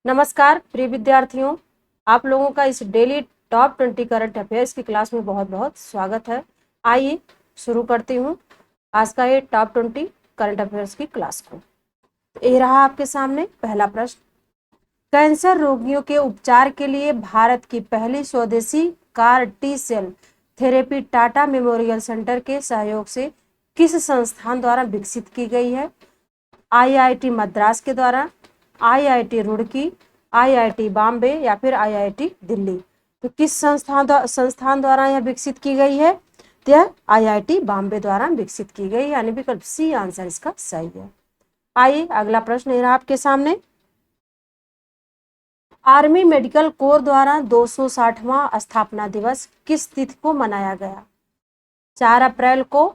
नमस्कार प्रिय विद्यार्थियों, आप लोगों का इस डेली टॉप 20 करंट अफेयर्स की क्लास में बहुत बहुत स्वागत है। आइए शुरू करती हूँ आज का ये टॉप 20 करंट अफेयर्स की क्लास को। ये रहा आपके सामने पहला प्रश्न। कैंसर रोगियों के उपचार के लिए भारत की पहली स्वदेशी CAR T cell therapy Tata memorial centre के सहयोग से किस संस्थान द्वारा विकसित की गई है? आईआईटी मद्रास के द्वारा, आईआईटी रुड़की, आईआईटी बॉम्बे या फिर आईआईटी दिल्ली। तो किस संस्थान द्वारा यह विकसित की गई है? तो यह आईआईटी बॉम्बे द्वारा विकसित की गई, यानी विकल्प सी आंसर इसका सही है। आइए अगला प्रश्न ये रहा आपके सामने। आर्मी मेडिकल कोर द्वारा 260वां स्थापना दिवस किस तिथि को मनाया गया? 4 अप्रैल को,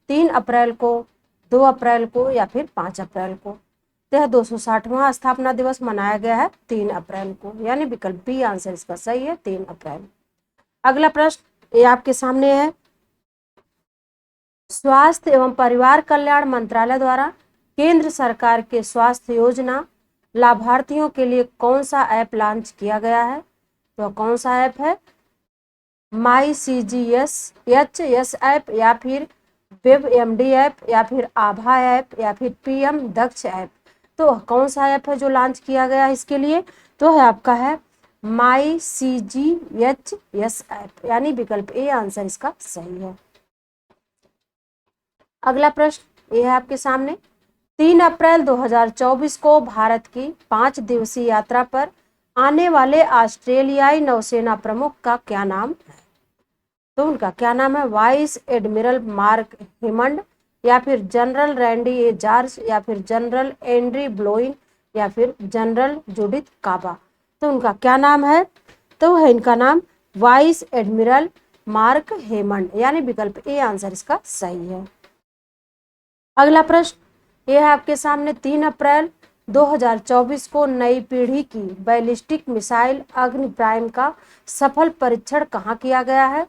3 अप्रैल को, 2 अप्रैल को या फिर 5 अप्रैल को? यह 260वां स्थापना दिवस मनाया गया है 3 अप्रैल को, यानी विकल्प बी आंसर इसका सही है, 3 अप्रैल। अगला प्रश्न ये आपके सामने है। स्वास्थ्य एवं परिवार कल्याण मंत्रालय द्वारा केंद्र सरकार के स्वास्थ्य योजना लाभार्थियों के लिए कौन सा ऐप लॉन्च किया गया है? तो कौन सा ऐप है? माई CGS ऐप या फिर WebMD ऐप या फिर आभा ऐप या फिर PM दक्ष ऐप? तो कौन सा ऐप है जो लॉन्च किया गया है इसके लिए? तो है आपका है माई CGS ऐप, यानी विकल्प ए आंसर इसका सही है। अगला प्रश्न ये है आपके सामने। 3 अप्रैल 2024 को भारत की 5 दिवसीय यात्रा पर आने वाले ऑस्ट्रेलियाई नौसेना प्रमुख का क्या नाम है? तो उनका क्या नाम है? वाइस एडमिरल मार्क हेमंड या फिर जनरल रैंडी ए जॉर्ज या फिर जनरल एंड्री ब्लोइन या फिर जनरल जूडिथ काबा? तो उनका क्या नाम है? तो है इनका नाम वाइस एडमिरल मार्क हेमंड, यानी विकल्प ए आंसर इसका सही है। अगला प्रश्न यह है आपके सामने। 3 अप्रैल 2024 को नई पीढ़ी की बैलिस्टिक मिसाइल अग्नि प्राइम का सफल परीक्षण कहाँ किया गया है?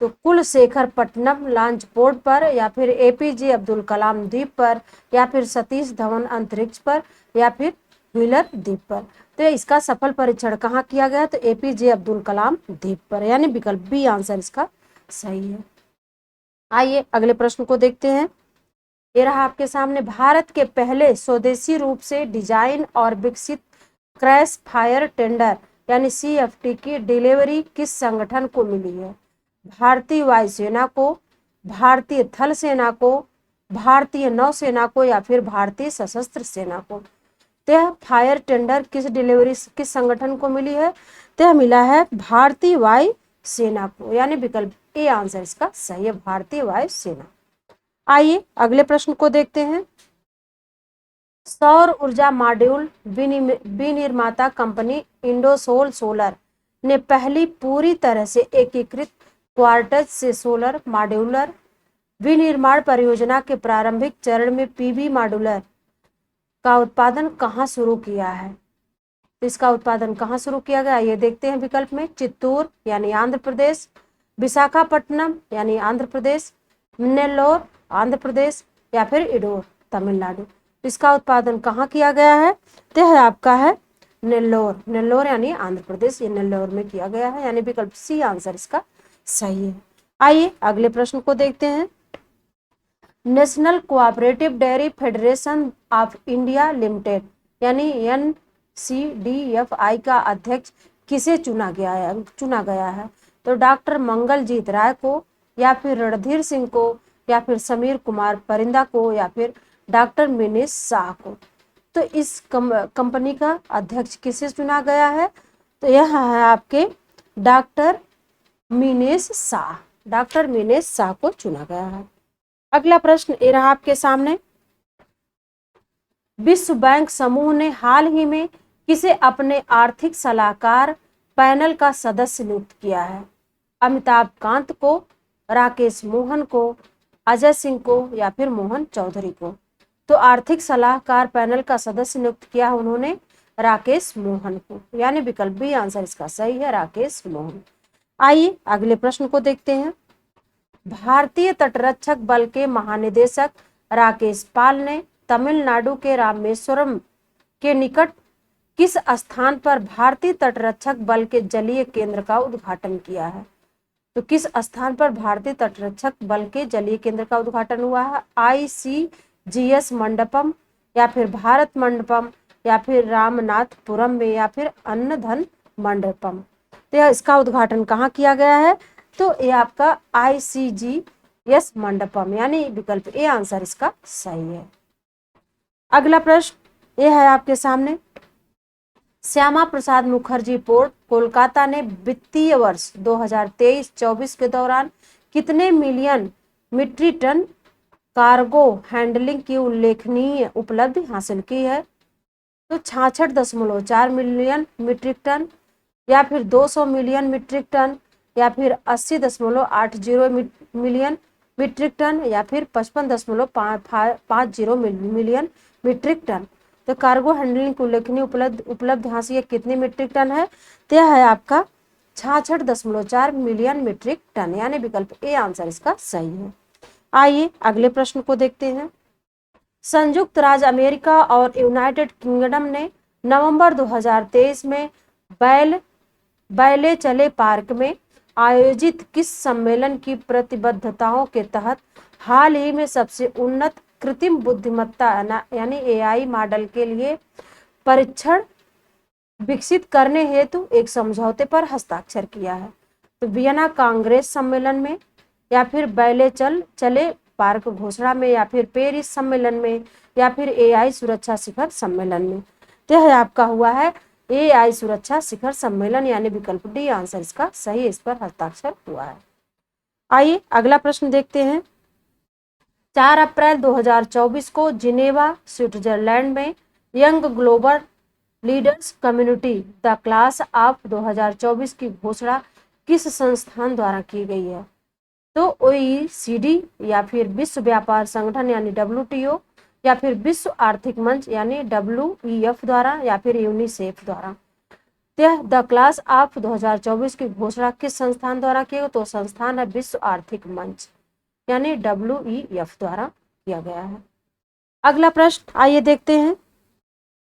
तो कुलशेखरपट्टनम लॉन्च पोर्ट पर या फिर APJ अब्दुल कलाम द्वीप पर या फिर सतीश धवन अंतरिक्ष पर या फिर व्हीलर द्वीप पर? तो इसका सफल परीक्षण कहाँ किया गया? तो APJ अब्दुल कलाम द्वीप पर, यानी विकल्प बी आंसर इसका सही है। आइए अगले प्रश्न को देखते हैं। ये रहा आपके सामने। भारत के पहले स्वदेशी रूप से डिजाइन और विकसित क्रैश फायर टेंडर यानी CFT की डिलीवरी किस संगठन को मिली है? भारतीय वायुसेना को, भारतीय थल सेना को, भारतीय नौसेना को या फिर भारतीय सशस्त्र सेना को? तो फायर टेंडर किस संगठन को मिली है? तो मिला है भारतीय वायु सेना को, यानी विकल्प ए आंसर इसका सही है, भारतीय वायु सेना। आइए अगले प्रश्न को देखते हैं। सौर ऊर्जा मॉड्यूल विनिर्माता कंपनी इंडोसोल सोलर ने पहली पूरी तरह से एकीकृत क्वार्टज से सोलर मॉड्यूलर विनिर्माण परियोजना के प्रारंभिक चरण में PV मॉड्यूलर का उत्पादन कहाँ शुरू किया है? तो इसका उत्पादन कहाँ शुरू किया गया ये देखते हैं विकल्प में। चित्तूर यानी आंध्र प्रदेश, विशाखापट्टनम यानी आंध्र प्रदेश, नेल्लोर आंध्र प्रदेश या फिर इडोर तमिलनाडु? इसका उत्पादन कहाँ किया गया है? तो है आपका है नेल्लोर यानी आंध्र प्रदेश, ये नेल्लोर में किया गया है, यानी विकल्प सी आंसर इसका सही है। आइए अगले प्रश्न को देखते हैं। National cooperative dairy federation of India limited यानी NCDFI का अध्यक्ष किसे चुना गया है? तो डॉक्टर मंगलजीत राय को या फिर रणधीर सिंह को या फिर समीर कुमार परिंदा को या फिर डॉक्टर मिनेश शाह को? तो इस कंपनी का अध्यक्ष किसे चुना गया है? तो यह है आपके डॉक्टर मिनेश शाह को चुना गया है। अगला प्रश्न ये रहा आपके सामने। विश्व बैंक समूह ने हाल ही में किसे अपने आर्थिक सलाहकार पैनल का सदस्य नियुक्त किया है? अमिताभ कांत को, राकेश मोहन को, अजय सिंह को या फिर मोहन चौधरी को? तो आर्थिक सलाहकार पैनल का सदस्य नियुक्त किया उन्होंने राकेश मोहन को, यानी विकल्प बी आंसर इसका सही है, राकेश मोहन। आइए अगले प्रश्न को देखते हैं। भारतीय तटरक्षक बल के महानिदेशक राकेश पाल ने तमिलनाडु के रामेश्वरम के निकट किस स्थान पर भारतीय तटरक्षक बल के जलीय केंद्र का उद्घाटन किया है? तो किस स्थान पर भारतीय तटरक्षक बल के जलीय केंद्र का उद्घाटन हुआ है? ICGS मंडपम, या फिर भारत मंडपम, या फिर रामनाथपुरम में, या फिर अन्नधन मंडपम। तो इसका उद्घाटन कहाँ किया गया है? तो ये आपका ICGS मंडपम, यानी विकल्प ए आंसर इसका सही है। अगला प्रश्न ये है आपके सामने, श्यामा प्रसाद मुखर्जी पोर्ट कोलकाता ने वित्तीय वर्ष 2023-24 के दौरान कितने million metric tonne cargo handling की उल्लेखनीय उपलब्धि हासिल की है? तो 66.4 मिलियन मीट्रिक टन, या फिर 200 मिलियन मीट्रिक टन, या फिर 80.80 मिलियन मीट्रिक टन, या फिर 55.50 मिलियन मीट्रिक टन। तो कार्गो हैंडलिंग की उल्लेखनीय उपलब्धि हासिल कितनी मीट्रिक टन है? तो यह है आपका 66.4 मिलियन मीट्रिक टन, यानी विकल्प ए आंसर इसका सही है। आइए अगले प्रश्न को देखते हैं। संयुक्त राज्य अमेरिका और यूनाइटेड किंगडम ने नवंबर 2023 में बैले चले पार्क में आयोजित किस सम्मेलन की प्रतिबद्धताओं के तहत हाल ही में सबसे उन्नत कृत्रिम बुद्धिमत्ता यानी AI मॉडल के लिए परीक्षण विकसित करने हेतु एक समझौते पर हस्ताक्षर किया है? तो वियना कांग्रेस सम्मेलन में, या फिर बैले चले पार्क घोषणा में, या फिर पेरिस सम्मेलन में, या फिर AI सुरक्षा शिखर सम्मेलन में। तो यह आपका हुआ है AI सुरक्षा शिखर सम्मेलन, यानी विकल्प डी आंसर इसका सही, इस पर हस्ताक्षर हुआ है। आइए अगला प्रश्न देखते हैं। 4 अप्रैल 2024 को जिनेवा स्विट्जरलैंड में young global leaders community the class of 2024 की घोषणा किस संस्थान द्वारा की गई है? तो OECD, या फिर विश्व व्यापार संगठन यानी WTO, या फिर विश्व आर्थिक मंच यानी WEF द्वारा, या फिर यूनिसेफ द्वारा। द क्लास ऑफ 2024 की घोषणा किस संस्थान द्वारा की गई? तो संस्थान है विश्व आर्थिक मंच यानी WEF द्वारा किया गया है। अगला प्रश्न आइए देखते हैं,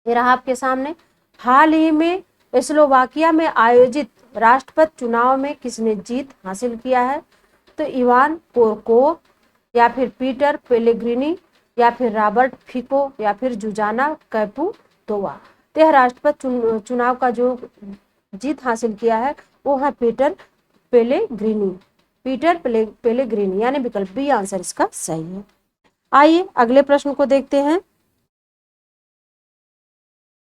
ये रहा आपके सामने। हाल ही में स्लोवाकिया में आयोजित राष्ट्रपति चुनाव में किसने जीत हासिल किया है? तो इवान कोरकोव, या फिर पीटर पेलेग्रिनी, या फिर रॉबर्ट फिको, या फिर जुजाना कैपुतोवा। तो यह राष्ट्रपति चुनाव का जो जीत हासिल किया है वो है पीटर पेलेग्रिनी, यानी विकल्प बी आंसर इसका सही है। आइए अगले प्रश्न को देखते हैं।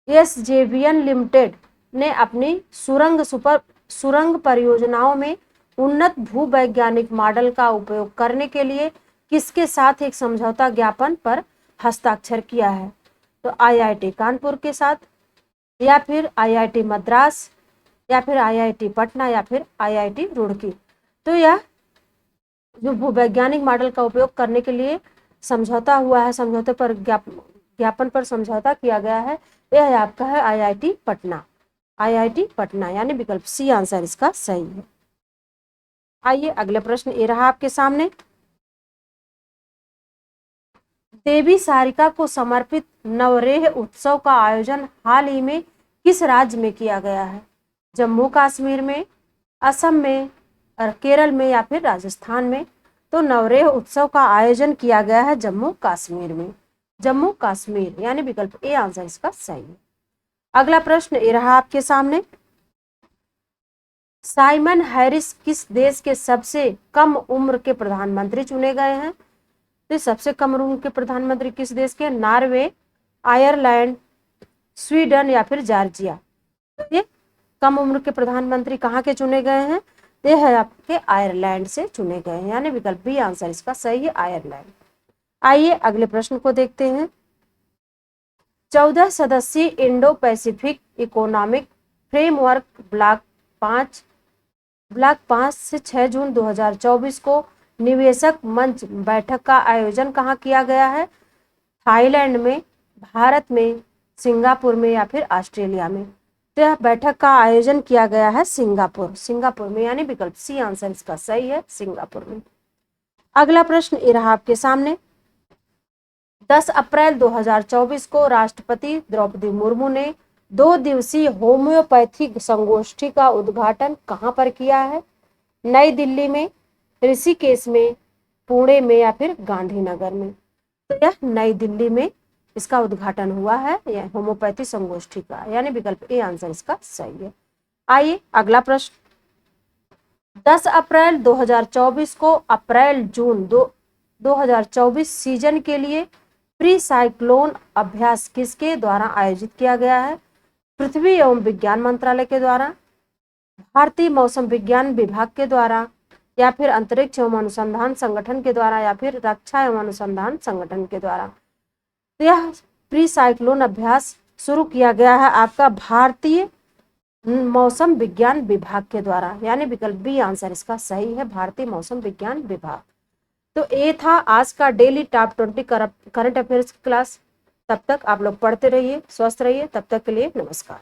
SJVN लिमिटेड ने अपनी सुरंग परियोजनाओं में उन्नत भूवैज्ञानिक मॉडल का उपयोग करने के लिए किसके साथ एक समझौता ज्ञापन पर हस्ताक्षर किया है? तो IIT कानपुर के साथ, या फिर IIT मद्रास, या फिर IIT पटना, या फिर IIT रुड़की। तो यह जो भूवैज्ञानिक मॉडल का उपयोग करने के लिए समझौता हुआ है, समझौते पर ज्ञापन पर समझौता किया गया है, यह आपका है IIT पटना, यानी विकल्प सी आंसर इसका सही है। आइए अगले प्रश्न ये रहा आपके सामने। देवी सारिका को समर्पित नवरेह उत्सव का आयोजन हाल ही में किस राज्य में किया गया है? जम्मू कश्मीर में, असम में, और केरल में, या फिर राजस्थान में। तो नवरेह उत्सव का आयोजन किया गया है जम्मू कश्मीर में, जम्मू कश्मीर, यानी विकल्प ए आंसर इसका सही है। अगला प्रश्न ये रहा आपके सामने। साइमन हैरिस किस देश के सबसे कम उम्र के प्रधानमंत्री चुने गए हैं? तो सबसे कम उम्र के प्रधानमंत्री किस देश के? नॉर्वे, आयरलैंड, स्वीडन, या फिर जॉर्जिया। ये कम उम्र के प्रधानमंत्री कहाँ के चुने गए हैं? ये है आपके आयरलैंड से चुने गए हैं, यानी विकल्प बी आंसर इसका सही है, आयरलैंड। आइए अगले प्रश्न को देखते हैं। 14 सदस्यीय Indo Pacific economic framework block 5 से 6 जून 2024 को निवेशक मंच बैठक का आयोजन कहाँ किया गया है? थाईलैंड में, भारत में, सिंगापुर में, या फिर ऑस्ट्रेलिया में। तो यह बैठक का आयोजन किया गया है सिंगापुर में, यानी विकल्प सी आंसर इसका सही है, सिंगापुर में। अगला प्रश्न ये रहा आपके सामने। 10 अप्रैल 2024 को राष्ट्रपति द्रौपदी मुर्मू ने 2 दिवसीय होम्योपैथिक संगोष्ठी का उद्घाटन कहाँ पर किया है? नई दिल्ली में, ऋषिकेश में, पुणे में या फिर गांधीनगर में? तो यह नई दिल्ली में इसका उद्घाटन हुआ है, यह होम्योपैथी संगोष्ठी का, यानी विकल्प ए आंसर इसका सही है। आइए अगला प्रश्न। 10 अप्रैल 2024 को अप्रैल जून 2024 सीजन के लिए प्री साइक्लोन अभ्यास किसके द्वारा आयोजित किया गया है? पृथ्वी एवं विज्ञान मंत्रालय के द्वारा, भारतीय मौसम विज्ञान विभाग के द्वारा, या फिर अंतरिक्ष एवं अनुसंधान संगठन के द्वारा, या फिर रक्षा एवं अनुसंधान संगठन के द्वारा? तो यह प्री साइक्लोन अभ्यास शुरू किया गया है आपका भारतीय मौसम विज्ञान विभाग के द्वारा, यानी विकल्प बी आंसर इसका सही है, भारतीय मौसम विज्ञान विभाग। तो ये था आज का daily top 20 current affairs class. तब तक आप लोग पढ़ते रहिए, स्वस्थ रहिए, तब तक के लिए नमस्कार।